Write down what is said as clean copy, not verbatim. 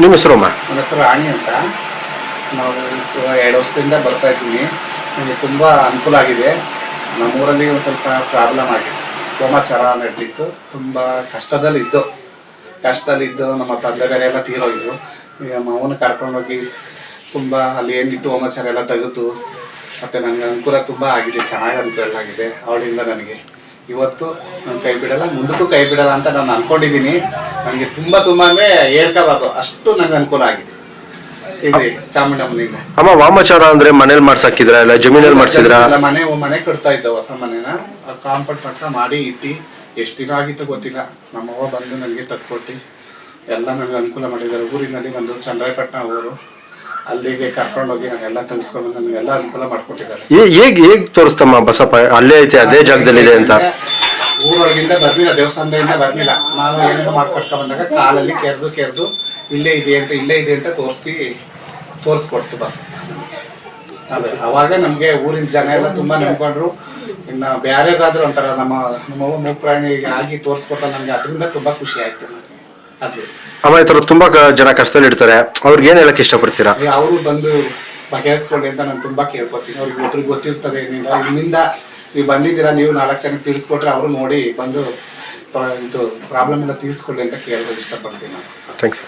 ನಿಮ್ಮ ಹೆಸರು ಅಮ್ಮ? ನನ್ನ ಹೆಸರು ರಾಣಿ ಅಂತ. ನಾವು 2 ವರ್ಷದಿಂದ ಬರ್ತಾ ಇದ್ದೀನಿ. ನನಗೆ ತುಂಬ ಅನುಕೂಲ ಆಗಿದೆ. ನಮ್ಮೂರಲ್ಲಿ ಒಂದು ಸ್ವಲ್ಪ ಪ್ರಾಬ್ಲಮ್ ಆಗಿದೆ. ವಾಮಾಚಾರ ನಡೀತಿತ್ತು. ತುಂಬ ಕಷ್ಟದಲ್ಲಿದ್ದು ನಮ್ಮ ತಂದೆಗಳೆಲ್ಲ ತೀರೋಗಿದ್ರು. ಈಗ ಮಾವನ ಕರ್ಕೊಂಡೋಗಿ ತುಂಬ ಅಲ್ಲಿ ಏನಿತ್ತು ವಾಮಾಚಾರ ಎಲ್ಲ ತೆಗೆದು ಮತ್ತು ನನಗೆ ಅನುಕೂಲ ತುಂಬ ಆಗಿದೆ. ಚೆನ್ನಾಗಿ ಅನುಕೂಲ ಆಗಿದೆ. ಅವಳಿಂದ ನನಗೆ ಇವತ್ತು ನಾನು ಕೈ ಬಿಡಲ್ಲ, ಮುಂದಕ್ಕೂ ಕೈ ಬಿಡಲ್ಲ ಅಂತ ನಾನು ಅಂದ್ಕೊಂಡಿದ್ದೀನಿ. ನನಗೆ ತುಂಬ ಅಂದರೆ ಹೇಳ್ಕೋಬಾರ್ದು, ಅಷ್ಟು ನನಗೆ ಅನುಕೂಲ ಆಗಿದೆ ಇದೆ ಚಾಮುಂಡಮ್ಮನಿಂದ. ಅಮ್ಮ, ವಾಮಾಚಾರ ಅಂದ್ರೆ ಮನೇಲಿ ಮಾಡ್ಸಾಕಿದ್ರ ಇಲ್ಲ ಜಮೀನಲ್ಲಿ ಮಾಡ್ಸಿದ್ರ? ಮನೆ ಕಟ್ತಾ ಇದ್ದ, ಹೊಸ ಮನೆನ ಕಾಂಪೌಂಡ್ ಪಕ್ಕ ಮಾಡಿ ಇಟ್ಟು ಎಷ್ಟು ದಿನ ಆಗಿತ್ತು ಗೊತ್ತಿಲ್ಲ. ನಮ್ಮವ್ವ ಬಂದು ನನಗೆ ತಕ್ಕೊಟ್ಟು ಎಲ್ಲ ನನಗೆ ಅನುಕೂಲ ಮಾಡಿದ್ದಾರೆ. ಊರಿನಲ್ಲಿ ಬಂದು ಚಂದ್ರಾಯಪಟ್ಟಣ ಊರು, ಅಲ್ಲಿಗೆ ಕರ್ಕೊಂಡೋಗಿ ನಾನೆಲ್ಲ ತೆಗೆಸ್ಕೊಂಡು ನನಗೆಲ್ಲ ಅನುಕೂಲ ಮಾಡಿಕೊಟ್ಟಿದ್ದಾರೆ. ಹೇಗ್ ತೋರಿಸ್ತಮ್ಮ ಬಸಪ್ಪ ಅಲ್ಲೇ ಐತೆ ಅದೇ ಜಾಗದಲ್ಲಿ ಇದೆ ಅಂತ? ಊರೊಳಗಿಂದ ಬರ್ಲಿಲ್ಲ, ದೇವಸ್ಥಾನದಿಂದ ಬರ್ಲಿಲ್ಲ. ನಾನು ಏನೇನೋ ಮಾಡ್ಕೊಟ್ಕೊಂಡ್ ಬಂದಾಗ ಕಾಲಲ್ಲಿ ಕೆರೆದು ಇಲ್ಲೇ ಇದೆ ಅಂತ ತೋರಿಸ್ಕೊಡ್ತು ಬಸ್. ಅದೇ ಅವಾಗ ನಮಗೆ ಊರಿನ ಜನ ಎಲ್ಲ ತುಂಬಾ ನಂಬ್ಕೊಂಡ್ರು. ಇನ್ನು ಬೇರೆಗಾದ್ರೂ ಒಂಥರ ನಮ್ಮವ್ವ ಮೂಪ್ರಾಣಿ ಆಗಿ ತೋರಿಸ್ಕೊಟ್ಟ ನನಗೆ ಅದರಿಂದ ತುಂಬಾ ಖುಷಿ ಆಯ್ತು. ಅದು ಅಮ್ಮ, ತುಂಬಾ ಜನ ಕಷ್ಟದಲ್ಲಿ ಇರ್ತಾರೆ, ಅವ್ರಿಗೆ ಏನ್ ಹೇಳಕ್ ಇಷ್ಟಪಡ್ತೀರಾ? ಅವರು ಬಂದು ಬಗೆಹರಿಸ್ಕೊಳ್ಳಿ ಅಂತ ನಾನು ತುಂಬಾ ಕೇಳ್ಕೊತೀನಿ. ಅವ್ರಿಗೆ ಗೊತ್ತಿರ್ತದೆ, ನಿಮ್ಮಿಂದ ನೀವು ಬಂದಿದ್ದೀರಾ, ನೀವು 4 ಜನಕ್ಕೆ ತಿಳಿಸ್ಕೊಟ್ರೆ ಅವರು ನೋಡಿ ಬಂದು ಇದು ಪ್ರಾಬ್ಲಮ್ ಎಲ್ಲ ತೀರಿಸ್ಕೊಳ್ಳಿ ಅಂತ ಕೇಳೋದು ಇಷ್ಟಪಡ್ತೀನಿ ನಾನು. ಥ್ಯಾಂಕ್ಸ್.